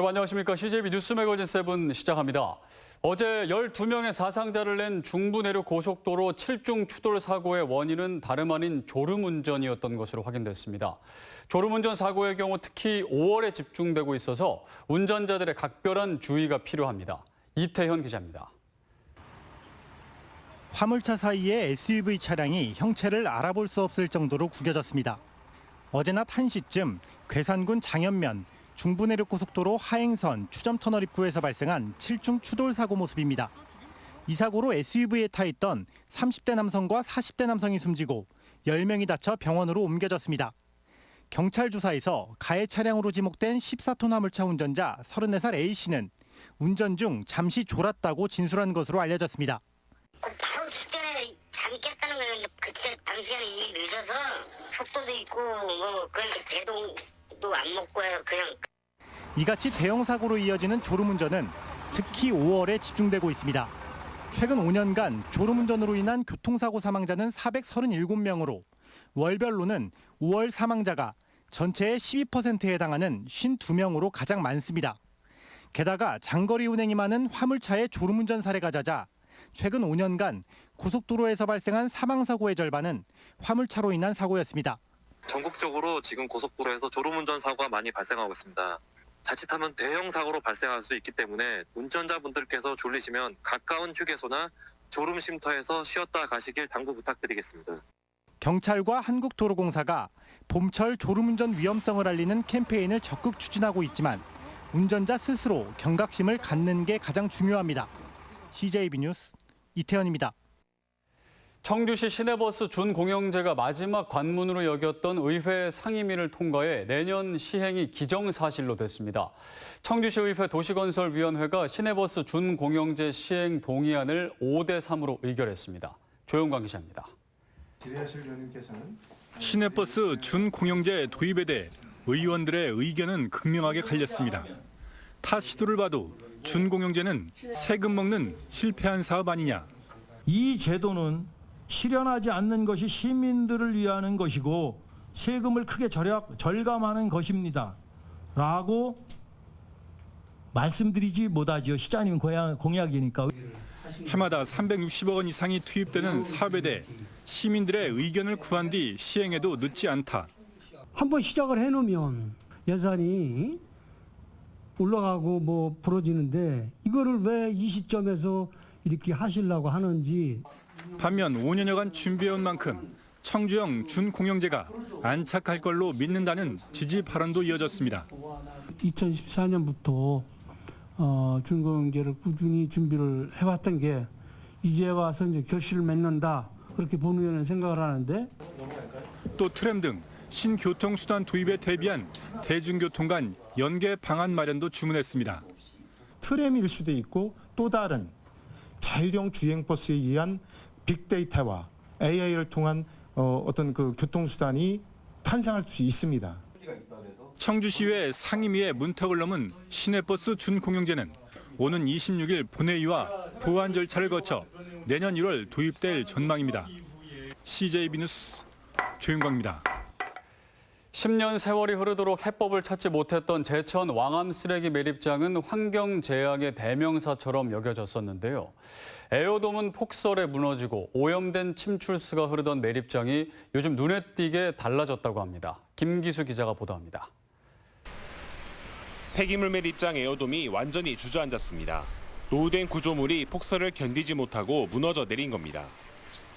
여러분 안녕하십니까. CJB 뉴스 매거진 7 시작합니다. 어제 12명의 사상자를 낸 중부 내륙 고속도로 7중 추돌 사고의 원인은 다름 아닌 졸음운전이었던 것으로 확인됐습니다. 졸음운전 사고의 경우 특히 5월에 집중되고 있어서 운전자들의 각별한 주의가 필요합니다. 이태현 기자입니다. 화물차 사이에 SUV 차량이 형체를 알아볼 수 없을 정도로 구겨졌습니다. 어제 낮 1시쯤 괴산군 장현면 중부내륙고속도로 하행선 추점터널 입구에서 발생한 7중 추돌 사고 모습입니다. 이 사고로 SUV에 타 있던 30대 남성과 40대 남성이 숨지고 10명이 다쳐 병원으로 옮겨졌습니다. 경찰 조사에서 가해 차량으로 지목된 14톤 화물차 운전자 34살 A씨는 운전 중 잠시 졸았다고 진술한 것으로 알려졌습니다. 바로 직전에 잠이 깼다는 거예요. 그때 당시에는 이미 늦어서 속도도 있고 그러니까 제동도 안 먹고 해서 그냥. 이같이 대형 사고로 이어지는 졸음운전은 특히 5월에 집중되고 있습니다. 최근 5년간 졸음운전으로 인한 교통사고 사망자는 437명으로 월별로는 5월 사망자가 전체의 12%에 해당하는 52명으로 가장 많습니다. 게다가 장거리 운행이 많은 화물차의 졸음운전 사례가 잦아 최근 5년간 고속도로에서 발생한 사망사고의 절반은 화물차로 인한 사고였습니다. 전국적으로 지금 고속도로에서 졸음운전 사고가 많이 발생하고 있습니다. 자칫하면 대형 사고로 발생할 수 있기 때문에 운전자분들께서 졸리시면 가까운 휴게소나 졸음쉼터에서 쉬었다 가시길 당부 부탁드리겠습니다. 경찰과 한국도로공사가 봄철 졸음운전 위험성을 알리는 캠페인을 적극 추진하고 있지만 운전자 스스로 경각심을 갖는 게 가장 중요합니다. CJB 뉴스 이태현입니다. 청주시 시내버스 준공영제가 마지막 관문으로 여겼던 의회 상임위를 통과해 내년 시행이 기정사실로 됐습니다. 청주시의회 도시건설위원회가 시내버스 준공영제 시행 동의안을 5대3으로 의결했습니다. 조영광 기자입니다. 시내버스 준공영제 도입에 대해 의원들의 의견은 극명하게 갈렸습니다. 타 시도를 봐도 준공영제는 세금 먹는 실패한 사업 아니냐. 이 제도는 실현하지 않는 것이 시민들을 위한 것이고 세금을 크게 절감하는 것입니다. 라고 말씀드리지 못하죠. 시장님 공약이니까. 해마다 360억 원 이상이 투입되는 사업에 대해 시민들의 의견을 구한 뒤 시행해도 늦지 않다. 한번 시작을 해놓으면 예산이 올라가고 부러지는데 이거를 왜 이 시점에서 이렇게 하시려고 하는지. 반면 5년여간 준비해온 만큼 청주형 준공영제가 안착할 걸로 믿는다는 지지 발언도 이어졌습니다. 2014년부터 준공영제를 꾸준히 준비를 해왔던 게 이제 와서 이제 결실을 맺는다 그렇게 본의원은 생각을 하는데. 또 트램 등 신교통수단 도입에 대비한 대중교통 간 연계 방안 마련도 주문했습니다. 트램일 수도 있고 또 다른 자율형 주행버스에 의한 빅데이터와 AI를 통한 어떤 그 교통수단이 탄생할 수 있습니다. 청주시의회 상임위의 문턱을 넘은 시내버스 준공영제는 오는 26일 본회의와 보완 절차를 거쳐 내년 1월 도입될 전망입니다. CJB 뉴스 조윤광입니다. 10년 세월이 흐르도록 해법을 찾지 못했던 제천 왕암 쓰레기 매립장은 환경재앙의 대명사처럼 여겨졌었는데요. 에어돔은 폭설에 무너지고 오염된 침출수가 흐르던 매립장이 요즘 눈에 띄게 달라졌다고 합니다. 김기수 기자가 보도합니다. 폐기물 매립장 에어돔이 완전히 주저앉았습니다. 노후된 구조물이 폭설을 견디지 못하고 무너져 내린 겁니다.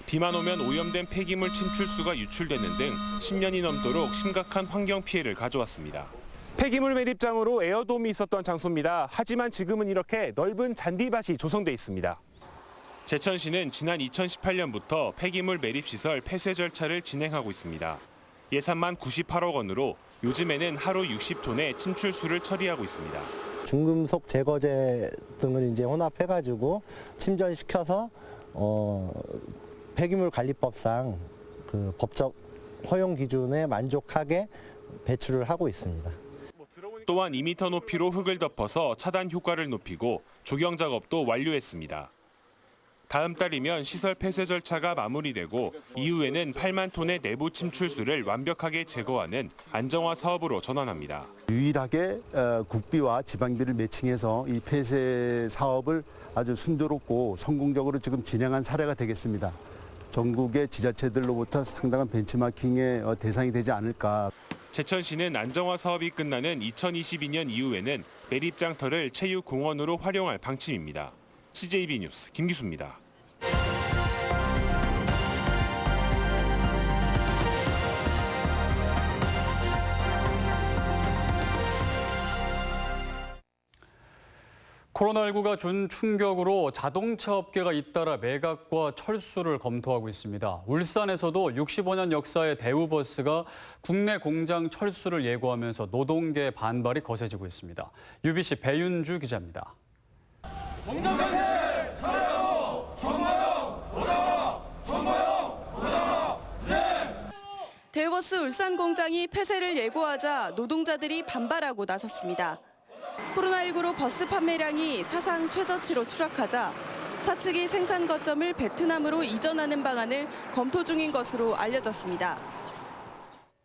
비만 오면 오염된 폐기물 침출수가 유출되는 등 10년이 넘도록 심각한 환경 피해를 가져왔습니다. 폐기물 매립장으로 에어돔이 있었던 장소입니다. 하지만 지금은 이렇게 넓은 잔디밭이 조성돼 있습니다. 제천시는 지난 2018년부터 폐기물 매립시설 폐쇄 절차를 진행하고 있습니다. 예산만 98억 원으로 요즘에는 하루 60톤의 침출수를 처리하고 있습니다. 중금속 제거제 등을 이제 혼합해가지고 침전시켜서 폐기물 관리법상 그 법적 허용 기준에 만족하게 배출을 하고 있습니다. 또한 2m 높이로 흙을 덮어서 차단 효과를 높이고 조경 작업도 완료했습니다. 다음 달이면 시설 폐쇄 절차가 마무리되고 이후에는 8만 톤의 내부 침출수를 완벽하게 제거하는 안정화 사업으로 전환합니다. 유일하게 국비와 지방비를 매칭해서 이 폐쇄 사업을 아주 순조롭고 성공적으로 지금 진행한 사례가 되겠습니다. 전국의 지자체들로부터 상당한 벤치마킹의 대상이 되지 않을까. 제천시는 안정화 사업이 끝나는 2022년 이후에는 매립장터를 체육공원으로 활용할 방침입니다. CJB 뉴스 김기수입니다. 코로나19가 준 충격으로 자동차 업계가 잇따라 매각과 철수를 검토하고 있습니다. 울산에서도 65년 역사의 대우버스가 국내 공장 철수를 예고하면서 노동계 반발이 거세지고 있습니다. UBC 배윤주 기자입니다. 대우버스 울산 공장이 폐쇄를 예고하자 노동자들이 반발하고 나섰습니다. 코로나19로 버스 판매량이 사상 최저치로 추락하자 사측이 생산 거점을 베트남으로 이전하는 방안을 검토 중인 것으로 알려졌습니다.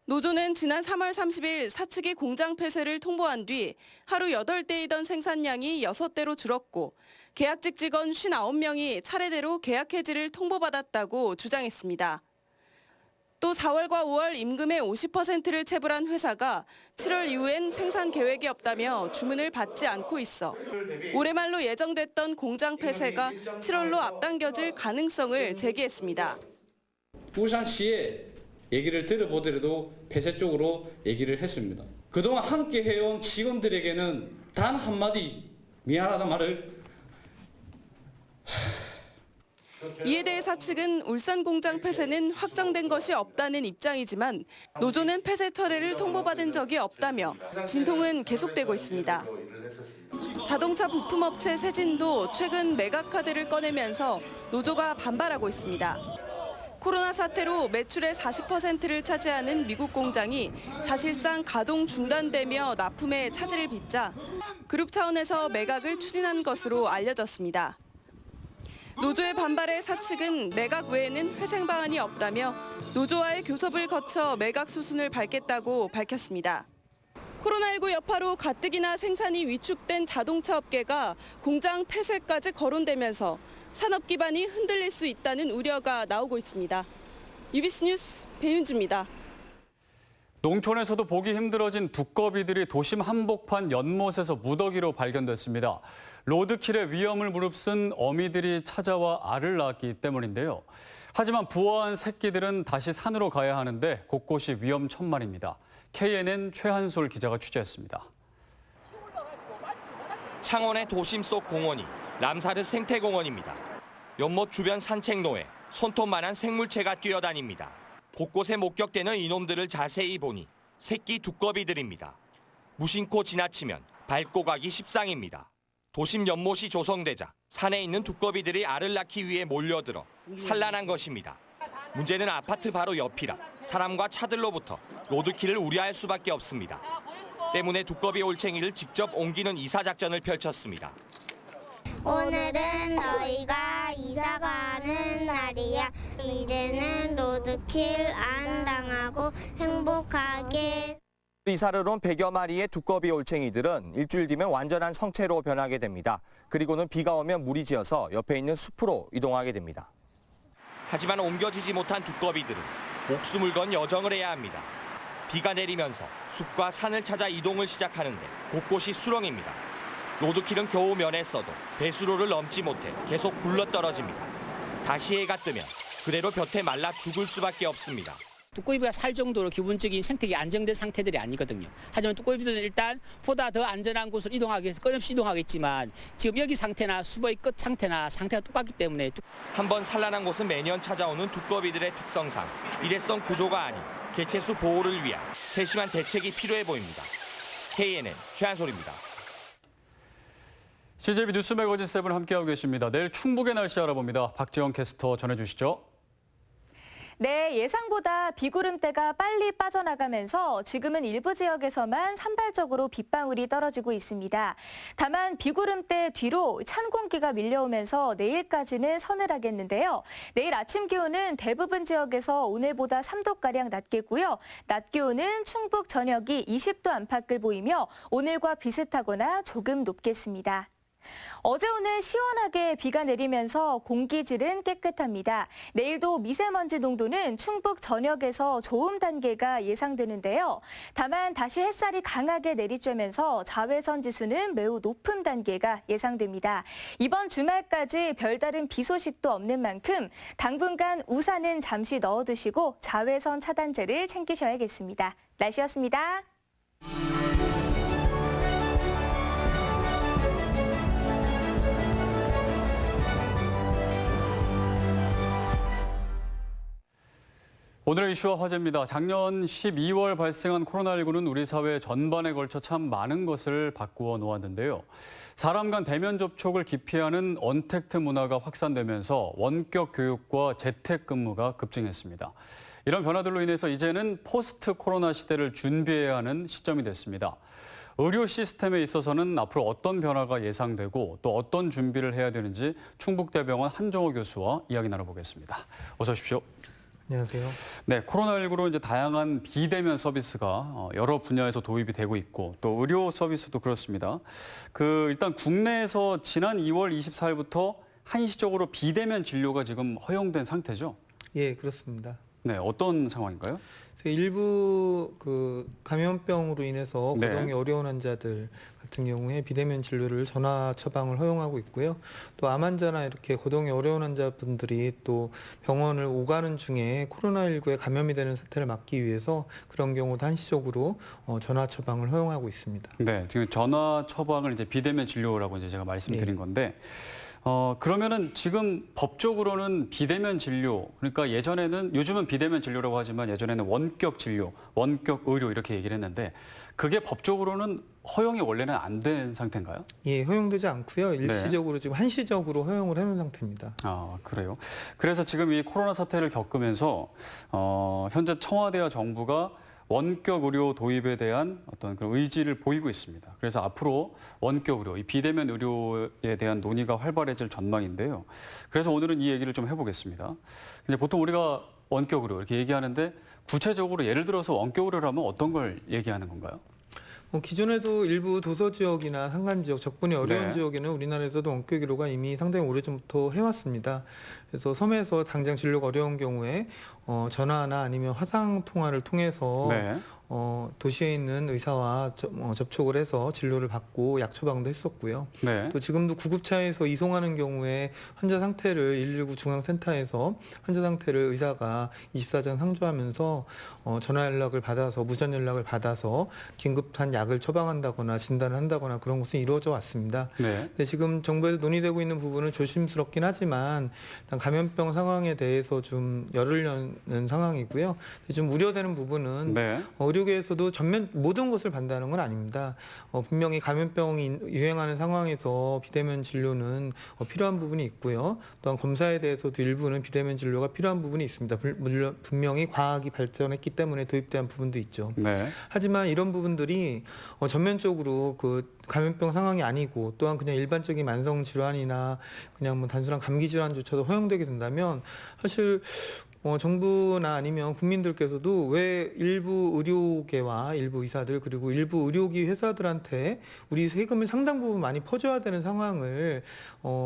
노조는 지난 3월 30일 사측이 공장 폐쇄를 통보한 뒤 하루 8대이던 생산량이 6대로 줄었고 계약직 직원 59명이 차례대로 계약 해지를 통보받았다고 주장했습니다. 또 4월과 5월 임금의 50%를 체불한 회사가 7월 이후엔 생산 계획이 없다며 주문을 받지 않고 있어 올해 말로 예정됐던 공장 폐쇄가 7월로 앞당겨질 가능성을 제기했습니다. 울산시에 얘기를 들어보더라도 폐쇄 쪽으로 얘기를 했습니다. 그동안 함께 해온 직원들에게는 단 한마디 미안하다는 말을 이에 대해 사측은 울산 공장 폐쇄는 확정된 것이 없다는 입장이지만 노조는 폐쇄 철회를 통보받은 적이 없다며 진통은 계속되고 있습니다. 자동차 부품업체 세진도 최근 매각 카드를 꺼내면서 노조가 반발하고 있습니다. 코로나 사태로 매출의 40%를 차지하는 미국 공장이 사실상 가동 중단되며 납품에 차질을 빚자 그룹 차원에서 매각을 추진한 것으로 알려졌습니다. 노조의 반발에 사측은 매각 외에는 회생 방안이 없다며 노조와의 교섭을 거쳐 매각 수순을 밟겠다고 밝혔습니다. 코로나19 여파로 가뜩이나 생산이 위축된 자동차 업계가 공장 폐쇄까지 거론되면서 산업 기반이 흔들릴 수 있다는 우려가 나오고 있습니다. UBC 뉴스 배윤주입니다. 농촌에서도 보기 힘들어진 두꺼비들이 도심 한복판 연못에서 무더기로 발견됐습니다. 로드킬의 위험을 무릅쓴 어미들이 찾아와 알을 낳았기 때문인데요. 하지만 부화한 새끼들은 다시 산으로 가야 하는데 곳곳이 위험천만입니다. KNN 최한솔 기자가 취재했습니다. 창원의 도심 속 공원이 람사르 생태공원입니다. 연못 주변 산책로에 손톱만한 생물체가 뛰어다닙니다. 곳곳에 목격되는 이놈들을 자세히 보니 새끼 두꺼비들입니다. 무심코 지나치면 밟고 가기 십상입니다. 도심 연못이 조성되자 산에 있는 두꺼비들이 알을 낳기 위해 몰려들어 산란한 것입니다. 문제는 아파트 바로 옆이라 사람과 차들로부터 로드킬을 우려할 수밖에 없습니다. 때문에 두꺼비 올챙이를 직접 옮기는 이사 작전을 펼쳤습니다. 오늘은 너희가 이사 가는 날이야. 이제는 로드킬 안 당하고 행복하게. 이사를 온 100여 마리의 두꺼비 올챙이들은 일주일 뒤면 완전한 성체로 변하게 됩니다. 그리고는 비가 오면 물이 지어서 옆에 있는 숲으로 이동하게 됩니다. 하지만 옮겨지지 못한 두꺼비들은 목숨을 건 여정을 해야 합니다. 비가 내리면서 숲과 산을 찾아 이동을 시작하는데 곳곳이 수렁입니다. 로드킬은 겨우 면했어도 배수로를 넘지 못해 계속 굴러떨어집니다. 다시 해가 뜨면 그대로 볕에 말라 죽을 수밖에 없습니다. 두꺼비가 살 정도로 기본적인 생태계 안정된 상태들이 아니거든요. 하지만 두꺼비들은 일단 보다 더 안전한 곳으로 이동하기 위해서 끊임없이 이동하겠지만 지금 여기 상태나 숲의 끝 상태나 상태가 똑같기 때문에 한번 산란한 곳은 매년 찾아오는 두꺼비들의 특성상 일회성 구조가 아닌 개체수 보호를 위한 세심한 대책이 필요해 보입니다. KNN 최한솔입니다. CJB 뉴스 매거진 7 함께하고 계십니다. 내일 충북의 날씨 알아봅니다. 박지원 캐스터 전해주시죠. 네, 예상보다 비구름대가 빨리 빠져나가면서 지금은 일부 지역에서만 산발적으로 빗방울이 떨어지고 있습니다. 다만 비구름대 뒤로 찬 공기가 밀려오면서 내일까지는 서늘하겠는데요. 내일 아침 기온은 대부분 지역에서 오늘보다 3도가량 낮겠고요. 낮 기온은 충북 전역이 20도 안팎을 보이며 오늘과 비슷하거나 조금 높겠습니다. 어제 오늘 시원하게 비가 내리면서 공기질은 깨끗합니다. 내일도 미세먼지 농도는 충북 전역에서 좋음 단계가 예상되는데요. 다만 다시 햇살이 강하게 내리쬐면서 자외선 지수는 매우 높은 단계가 예상됩니다. 이번 주말까지 별다른 비 소식도 없는 만큼 당분간 우산은 잠시 넣어두시고 자외선 차단제를 챙기셔야겠습니다. 날씨였습니다. 오늘의 이슈와 화제입니다. 작년 12월 발생한 코로나19는 우리 사회 전반에 걸쳐 참 많은 것을 바꾸어 놓았는데요. 사람 간 대면 접촉을 기피하는 언택트 문화가 확산되면서 원격 교육과 재택근무가 급증했습니다. 이런 변화들로 인해서 이제는 포스트 코로나 시대를 준비해야 하는 시점이 됐습니다. 의료 시스템에 있어서는 앞으로 어떤 변화가 예상되고 또 어떤 준비를 해야 되는지 충북대병원 한정호 교수와 이야기 나눠보겠습니다. 어서 오십시오. 안녕하세요. 네, 코로나19로 이제 다양한 비대면 서비스가 여러 분야에서 도입이 되고 있고 또 의료 서비스도 그렇습니다. 일단 국내에서 지난 2월 24일부터 한시적으로 비대면 진료가 지금 허용된 상태죠? 예, 그렇습니다. 네, 어떤 상황인가요? 일부 감염병으로 인해서 거동이 어려운 환자들 같은 경우에 비대면 진료를 전화 처방을 허용하고 있고요. 또 암 환자나 이렇게 거동이 어려운 환자분들이 또 병원을 오가는 중에 코로나19에 감염이 되는 사태를 막기 위해서 그런 경우도 한시적으로 전화 처방을 허용하고 있습니다. 네, 지금 전화 처방을 이제 비대면 진료라고 이제 제가 말씀드린 건데. 그러면은 지금 법적으로는 비대면 진료, 그러니까 요즘은 비대면 진료라고 하지만 예전에는 원격 진료, 원격 의료 이렇게 얘기를 했는데 그게 법적으로는 허용이 원래는 안 된 상태인가요? 예, 허용되지 않고요. 일시적으로 지금 한시적으로 허용을 해놓은 상태입니다. 아, 그래요. 그래서 지금 이 코로나 사태를 겪으면서 현재 청와대와 정부가 원격 의료 도입에 대한 어떤 그런 의지를 보이고 있습니다. 그래서 앞으로 원격 의료, 이 비대면 의료에 대한 논의가 활발해질 전망인데요. 그래서 오늘은 이 얘기를 좀 해보겠습니다. 이제 보통 우리가 원격 의료 이렇게 얘기하는데 구체적으로 예를 들어서 원격 의료라면 어떤 걸 얘기하는 건가요? 기존에도 일부 도서 지역이나 산간 지역, 접근이 어려운 지역에는 우리나라에서도 원격 의료가 이미 상당히 오래전부터 해왔습니다. 그래서 섬에서 당장 진료가 어려운 경우에 전화나 아니면 화상 통화를 통해서 도시에 있는 의사와 접촉을 해서 진료를 받고 약 처방도 했었고요. 또 지금도 구급차에서 이송하는 경우에 환자 상태를 119 중앙센터에서 환자 상태를 의사가 24시간 상주하면서 전화 연락을 받아서 무전 연락을 받아서 긴급한 약을 처방한다거나 진단을 한다거나 그런 것은 이루어져 왔습니다. 근데 지금 정부에서 논의되고 있는 부분은 조심스럽긴 하지만 일단 감염병 상황에 대해서 좀 열을 여는 상황이고요. 좀 우려되는 부분은 의료계에서도 전면 모든 것을 반대하는 건 아닙니다. 분명히 감염병이 유행하는 상황에서 비대면 진료는 필요한 부분이 있고요. 또한 검사에 대해서도 일부는 비대면 진료가 필요한 부분이 있습니다. 물론 분명히 과학이 발전했기 때문에 도입된 부분도 있죠. 하지만 이런 부분들이 전면적으로 감염병 상황이 아니고 또한 그냥 일반적인 만성 질환이나 그냥 뭐 단순한 감기 질환조차도 허용되게 된다면 사실 정부나 아니면 국민들께서도 왜 일부 의료계와 일부 의사들 그리고 일부 의료기 회사들한테 우리 세금을 상당 부분 많이 퍼줘야 되는 상황을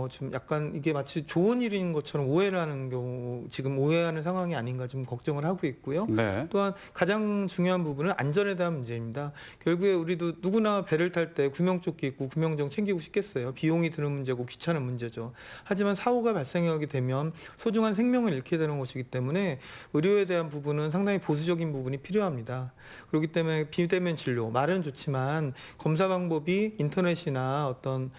좀 약간 이게 마치 좋은 일인 것처럼 오해를 하는 경우 지금 오해하는 상황이 아닌가 좀 걱정을 하고 있고요. 또한 가장 중요한 부분은 안전에 대한 문제입니다. 결국에 우리도 누구나 배를 탈 때 구명조끼 입고 구명정 챙기고 싶겠어요. 비용이 드는 문제고 귀찮은 문제죠. 하지만 사고가 발생하게 되면 소중한 생명을 잃게 되는 것이기 때문에 의료에 대한 부분은 상당히 보수적인 부분이 필요합니다. 그렇기 때문에 비대면 진료, 말은 좋지만 검사 방법이 인터넷이나 어떤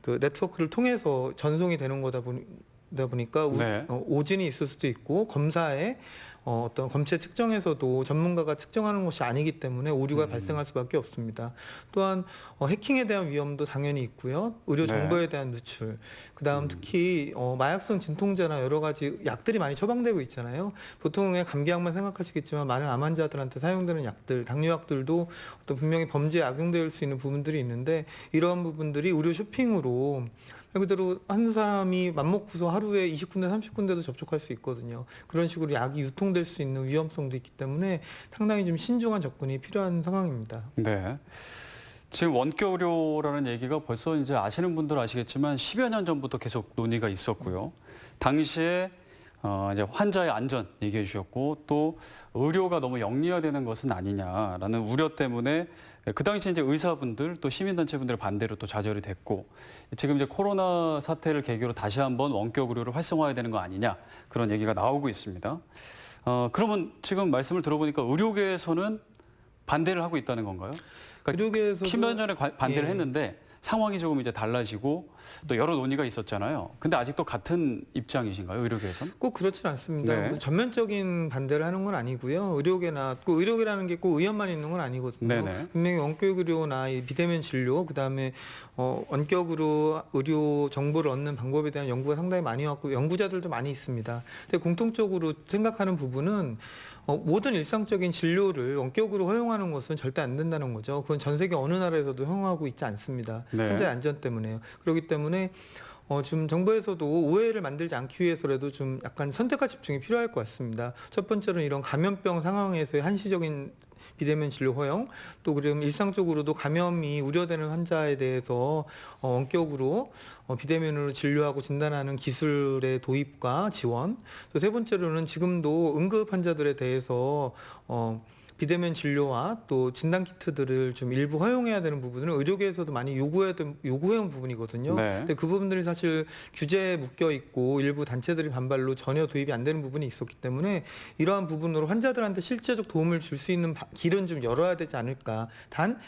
네트워크를 통해서 전송이 되는 거다 보니까 오진이 있을 수도 있고 검사에 어떤 검체 측정에서도 전문가가 측정하는 것이 아니기 때문에 오류가 발생할 수밖에 없습니다. 또한 해킹에 대한 위험도 당연히 있고요. 의료 정보에 대한 누출, 그다음 특히 마약성 진통제나 여러 가지 약들이 많이 처방되고 있잖아요. 보통의 감기약만 생각하시겠지만 많은 암 환자들한테 사용되는 약들, 당뇨약들도 어떤 분명히 범죄에 악용될 수 있는 부분들이 있는데 이러한 부분들이 의료 쇼핑으로 말 그대로 한 사람이 맘먹고서 하루에 20군데, 30군데도 접촉할 수 있거든요. 그런 식으로 약이 유통될 수 있는 위험성도 있기 때문에 상당히 좀 신중한 접근이 필요한 상황입니다. 네. 지금 원격 의료라는 얘기가 벌써 이제 아시는 분들은 아시겠지만 10여 년 전부터 계속 논의가 있었고요. 당시에 이제 환자의 안전 얘기해 주셨고 또 의료가 너무 영리화되는 것은 아니냐라는 우려 때문에 그 당시 이제 의사분들 또 시민단체분들의 반대로 또 좌절이 됐고 지금 이제 코로나 사태를 계기로 다시 한번 원격 의료를 활성화해야 되는 거 아니냐 그런 얘기가 나오고 있습니다. 그러면 지금 말씀을 들어보니까 의료계에서는 반대를 하고 있다는 건가요? 그러니까 의료계에서도 10년 전에 반대를 했는데 상황이 조금 이제 달라지고 또 여러 논의가 있었잖아요. 근데 아직도 같은 입장이신가요, 의료계에서는? 꼭 그렇진 않습니다. 네. 전면적인 반대를 하는 건 아니고요. 의료계나 꼭 의료계라는 게 꼭 의원만 있는 건 아니거든요. 네네. 분명히 원격 의료나 이 비대면 진료, 그다음에 원격으로 의료 정보를 얻는 방법에 대한 연구가 상당히 많이 왔고 연구자들도 많이 있습니다. 근데 공통적으로 생각하는 부분은 모든 일상적인 진료를 원격으로 허용하는 것은 절대 안 된다는 거죠. 그건 전 세계 어느 나라에서도 허용하고 있지 않습니다. 네. 환자의 안전 때문에요. 그렇기 때문에 지금 정부에서도 오해를 만들지 않기 위해서라도 좀 약간 선택과 집중이 필요할 것 같습니다. 첫 번째로는 이런 감염병 상황에서의 한시적인 비대면 진료 허용, 또 그럼 일상적으로도 감염이 우려되는 환자에 대해서 원격으로 비대면으로 진료하고 진단하는 기술의 도입과 지원, 또 세 번째로는 지금도 응급 환자들에 대해서 비대면 진료와 또 진단 키트들을 좀 일부 허용해야 되는 부분은 의료계에서도 많이 요구해온 부분이거든요. 네. 근데 그 부분들이 사실 규제에 묶여 있고 일부 단체들이 반발로 전혀 도입이 안 되는 부분이 있었기 때문에 이러한 부분으로 환자들한테 실제적 도움을 줄 수 있는 길은 좀 열어야 되지 않을까. 단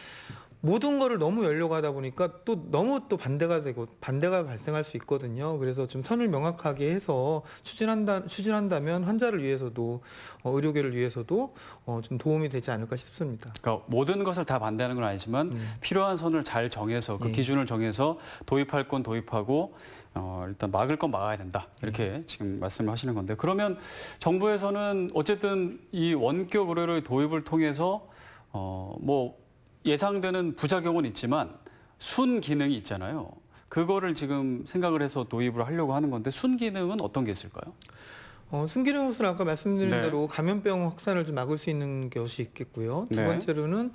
모든 거를 너무 열려고 하다 보니까 또 너무 또 반대가 발생할 수 있거든요. 그래서 좀 선을 명확하게 해서 추진한다면 환자를 위해서도 의료계를 위해서도 좀 도움이 되지 않을까 싶습니다. 그러니까 모든 것을 다 반대하는 건 아니지만 필요한 선을 잘 정해서 그 기준을 정해서 도입할 건 도입하고 일단 막을 건 막아야 된다. 이렇게 지금 말씀을 하시는 건데 그러면 정부에서는 어쨌든 이 원격 의료의 도입을 통해서 뭐 예상되는 부작용은 있지만 순기능이 있잖아요. 그거를 지금 생각을 해서 도입을 하려고 하는 건데 순기능은 어떤 게 있을까요? 순기능 호수는 아까 말씀드린 네. 대로 감염병 확산을 좀 막을 수 있는 것이 있겠고요. 두 네. 번째로는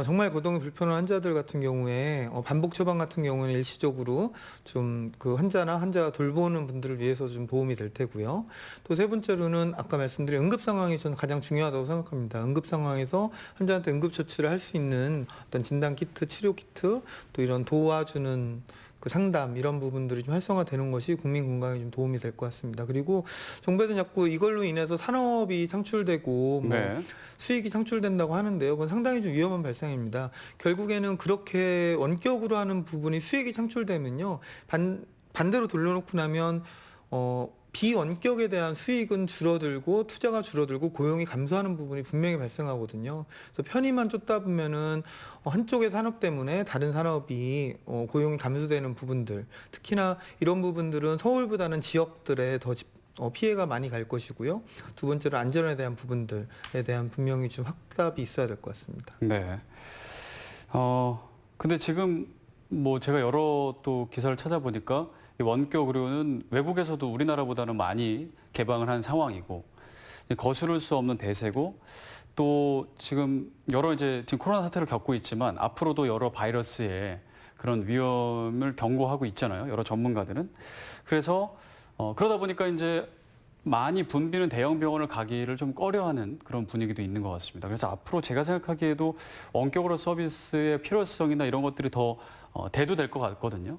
정말 거동이 불편한 환자들 같은 경우에 반복 처방 같은 경우는 일시적으로 좀 그 환자가 돌보는 분들을 위해서 좀 도움이 될 테고요. 또 세 번째로는 아까 말씀드린 응급 상황이 저는 가장 중요하다고 생각합니다. 응급 상황에서 환자한테 응급 처치를 할 수 있는 어떤 진단 키트, 치료 키트, 또 이런 도와주는 그 상담 이런 부분들이 좀 활성화되는 것이 국민 건강에 좀 도움이 될 것 같습니다. 그리고 정부에서 자꾸 이걸로 인해서 산업이 창출되고 네. 수익이 창출된다고 하는데요. 그건 상당히 좀 위험한 발상입니다. 결국에는 그렇게 원격으로 하는 부분이 수익이 창출되면요. 반대로 돌려놓고 나면 비원격에 대한 수익은 줄어들고 투자가 줄어들고 고용이 감소하는 부분이 분명히 발생하거든요. 그래서 편의만 쫓다 보면은 한쪽의 산업 때문에 다른 산업이 고용이 감소되는 부분들, 특히나 이런 부분들은 서울보다는 지역들에 더 피해가 많이 갈 것이고요. 두 번째로 안전에 대한 부분들에 대한 분명히 좀 확답이 있어야 될 것 같습니다. 네. 근데 지금 뭐 제가 여러 또 기사를 찾아보니까 이 원격 의료는 외국에서도 우리나라보다는 많이 개방을 한 상황이고 거스를 수 없는 대세고 또 지금 지금 코로나 사태를 겪고 있지만 앞으로도 여러 바이러스의 그런 위험을 경고하고 있잖아요. 여러 전문가들은. 그래서 그러다 보니까 이제 많이 붐비는 대형 병원을 가기를 좀 꺼려하는 그런 분위기도 있는 것 같습니다. 그래서 앞으로 제가 생각하기에도 원격으로 서비스의 필요성이나 이런 것들이 더 대두될 것 같거든요.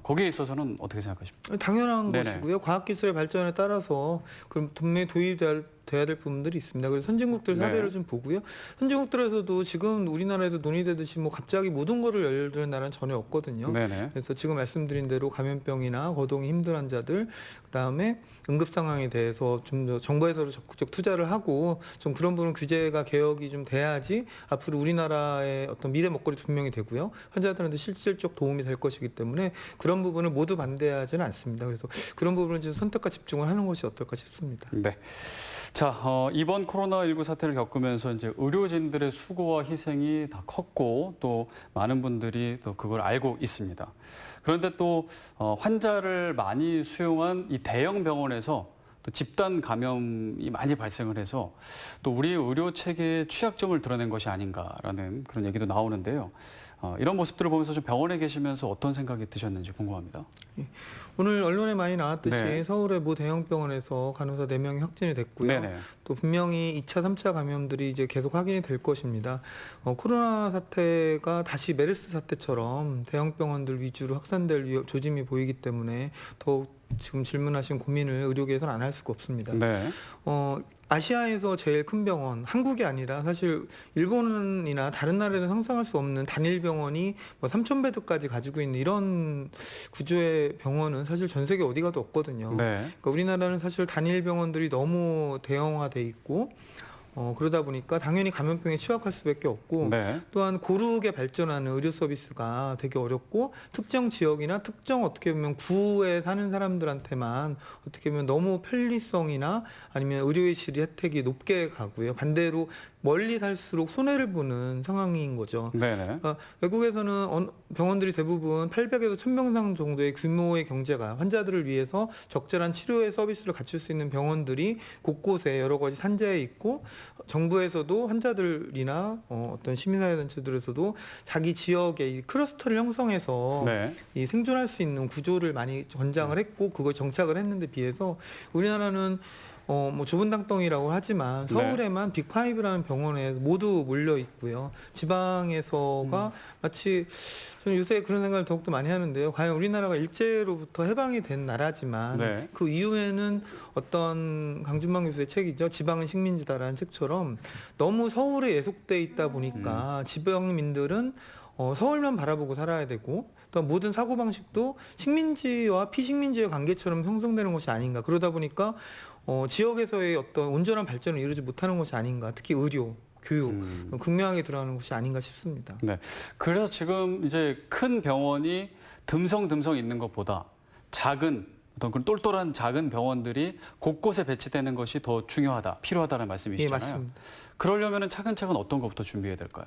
거기에 있어서는 어떻게 생각하십니까? 당연한 네네. 것이고요. 과학기술의 발전에 따라서 그럼 분명히 도입될 돼야 될 부분들이 있습니다. 그래서 선진국들 사례를 네. 좀 보고요. 선진국들에서도 지금 우리나라에서 논의되듯이 뭐 갑자기 모든 거를 열려는 나라는 전혀 없거든요. 네네. 그래서 지금 말씀드린 대로 감염병이나 거동이 힘든 환자들, 그다음에 응급 상황에 대해서 좀 더 정부에서도 적극적 투자를 하고 좀 그런 부분 규제가 개혁이 좀 돼야지 앞으로 우리나라의 어떤 미래 먹거리 분명히 되고요. 환자들한테 실질적 도움이 될 것이기 때문에 그런 부분을 모두 반대하지는 않습니다. 그래서 그런 부분은 좀 선택과 집중을 하는 것이 어떨까 싶습니다. 네. 자, 이번 코로나19 사태를 겪으면서 이제 의료진들의 수고와 희생이 다 컸고 또 많은 분들이 또 그걸 알고 있습니다. 그런데 또 환자를 많이 수용한 이 대형 병원에서 또 집단 감염이 많이 발생을 해서 또 우리 의료 체계의 취약점을 드러낸 것이 아닌가라는 그런 얘기도 나오는데요. 이런 모습들을 보면서 좀 병원에 계시면서 어떤 생각이 드셨는지 궁금합니다. 오늘 언론에 많이 나왔듯이 네. 서울의 모 대형 병원에서 간호사 4명이 확진이 됐고요. 네네. 또 분명히 2차, 3차 감염들이 이제 계속 확인이 될 것입니다. 코로나 사태가 다시 메르스 사태처럼 대형 병원들 위주로 확산될 조짐이 보이기 때문에 더욱 지금 질문하신 고민을 의료계에서는 안 할 수가 없습니다. 네. 아시아에서 제일 큰 병원, 한국이 아니라 사실 일본이나 다른 나라에서 상상할 수 없는 단일 병원이 뭐 3,000베드까지 가지고 있는 이런 구조의 병원은 사실 전 세계 어디 가도 없거든요. 네. 그러니까 우리나라는 사실 단일 병원들이 너무 대형화돼 있고 그러다 보니까 당연히 감염병에 취약할 수밖에 없고 네. 또한 고르게 발전하는 의료 서비스가 되게 어렵고 특정 지역이나 특정 어떻게 보면 구에 사는 사람들한테만 어떻게 보면 너무 편리성이나 아니면 의료의 질 혜택이 높게 가고요. 반대로 멀리 살수록 손해를 보는 상황인 거죠. 네네. 외국에서는 병원들이 대부분 800에서 1000병상 정도의 규모의 경제가 환자들을 위해서 적절한 치료의 서비스를 갖출 수 있는 병원들이 곳곳에 여러 가지 산재에 있고 정부에서도 환자들이나 어떤 시민사회 단체들에서도 자기 지역에 이 클러스터를 형성해서 네. 이 생존할 수 있는 구조를 많이 권장을 했고 그걸 정착을 했는데 비해서 우리나라는 뭐 좁은 땅덩이라고 하지만 서울에만 빅5라는 병원에 모두 몰려 있고요. 지방에서가 마치 저는 요새 그런 생각을 더욱더 많이 하는데요. 과연 우리나라가 일제로부터 해방이 된 나라지만 네. 그 이후에는 어떤 강준만 교수의 책이죠. 지방은 식민지다라는 책처럼 너무 서울에 예속돼 있다 보니까 지방민들은 서울만 바라보고 살아야 되고 또 모든 사고방식도 식민지와 피식민지의 관계처럼 형성되는 것이 아닌가. 그러다 보니까 지역에서의 어떤 온전한 발전을 이루지 못하는 것이 아닌가. 특히 의료, 교육, 극명하게 드러나는 것이 아닌가 싶습니다. 네. 그래서 지금 이제 큰 병원이 듬성듬성 있는 것보다 작은 어떤 그런 똘똘한 작은 병원들이 곳곳에 배치되는 것이 더 중요하다, 필요하다는 말씀이시잖아요. 예, 맞습니다. 그러려면 차근차근 어떤 것부터 준비해야 될까요?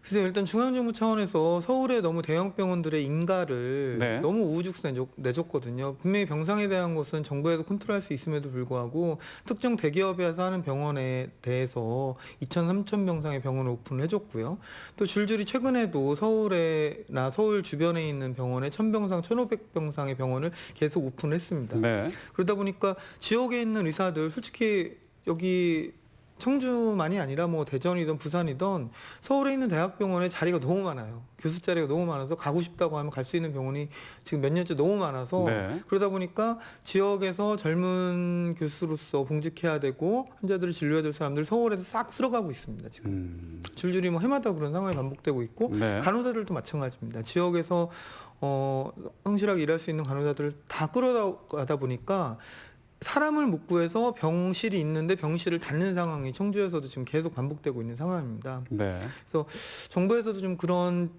글쎄요, 일단 중앙정부 차원에서 서울의 너무 대형 병원들의 인가를 네. 너무 우후죽순 내줬거든요. 분명히 병상에 대한 것은 정부에서 컨트롤할 수 있음에도 불구하고 특정 대기업에서 하는 병원에 대해서 2,000, 3,000 병상의 병원을 오픈을 해줬고요. 또 줄줄이 최근에도 서울에나 서울 주변에 있는 병원에 1,000병상, 1,500병상의 병원을 계속 오픈을 했습니다. 네. 그러다 보니까 지역에 있는 의사들 솔직히 여기 청주만이 아니라 뭐 대전이든 부산이든 서울에 있는 대학병원에 자리가 너무 많아요. 교수 자리가 너무 많아서 가고 싶다고 하면 갈 수 있는 병원이 지금 몇 년째 너무 많아서 네. 그러다 보니까 지역에서 젊은 교수로서 봉직해야 되고 환자들을 진료해야 될 사람들 서울에서 싹 쓸어가고 있습니다. 지금 줄줄이 뭐 해마다 그런 상황이 반복되고 있고 네. 간호사들도 마찬가지입니다. 지역에서 성실하게 일할 수 있는 간호사들을 다 끌어가다 보니까 사람을 못 구해서 병실이 있는데 병실을 닫는 상황이 청주에서도 지금 계속 반복되고 있는 상황입니다. 네. 그래서 정부에서도 좀 그런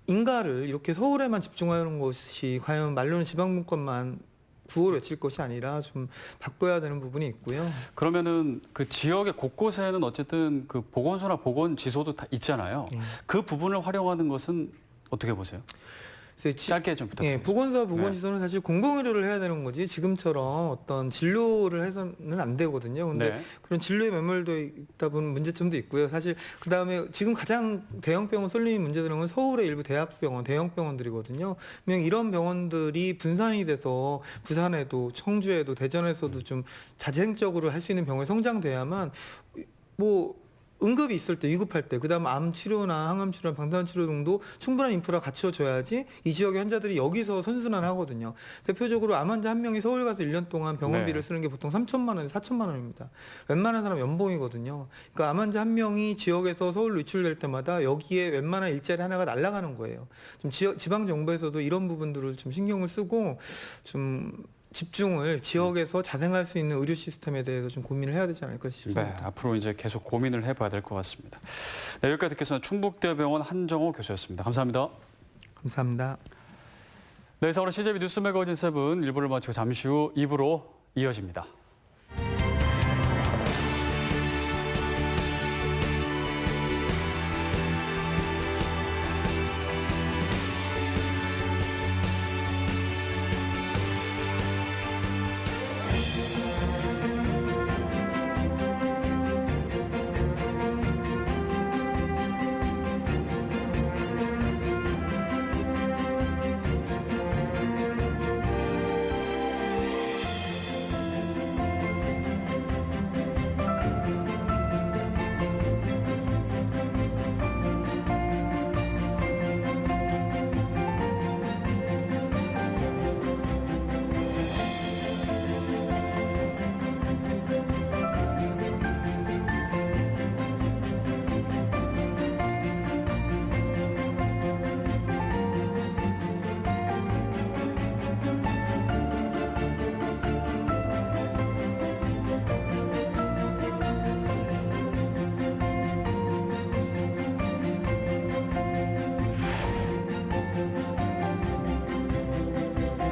인가를 이렇게 서울에만 집중하는 것이 과연 말로는 지방분권만 구호를 외칠 것이 아니라 좀 바꿔야 되는 부분이 있고요. 그러면은 그 지역의 곳곳에는 어쨌든 그 보건소나 보건지소도 다 있잖아요. 그 부분을 활용하는 것은 어떻게 보세요? 짧게 좀 부탁드립니다. 예, 보건소와 보건지소는 사실 공공의료를 해야 되는 거지 지금처럼 어떤 진료를 해서는 안 되거든요. 근데 네. 그런 진료에 매몰되어 있다 보면 문제점도 있고요. 사실 그다음에 지금 가장 대형병원 쏠림이 문제되는 건 서울의 일부 대학병원, 대형병원들이거든요. 분명 이런 병원들이 분산이 돼서 부산에도 청주에도 대전에서도 좀 자생적으로 할 수 있는 병원이 성장돼야만 뭐 응급이 있을 때, 위급할 때, 그다음 암 치료나 항암 치료나 방사선 치료 등도 충분한 인프라가 갖춰져야지 이 지역의 환자들이 여기서 선순환하거든요. 대표적으로 암 환자 한 명이 서울 가서 1년 동안 병원비를 쓰는 게 보통 3천만 원에서 4천만 원입니다. 웬만한 사람 연봉이거든요. 그러니까 암 환자 한 명이 지역에서 서울로 유출될 때마다 여기에 웬만한 일자리 하나가 날아가는 거예요. 좀 지방 정부에서도 이런 부분들을 좀 신경을 쓰고 좀 집중을 지역에서 자생할 수 있는 의료 시스템에 대해서 좀 고민을 해야 되지 않을까 싶습니다. 네, 앞으로 이제 계속 고민을 해봐야 될 것 같습니다. 네, 여기까지 듣겠습니다. 충북대병원 한정호 교수였습니다. 감사합니다. 감사합니다. 네, 이상으로 CJB 뉴스 매거진 7 1부를 마치고 잠시 후 2부로 이어집니다.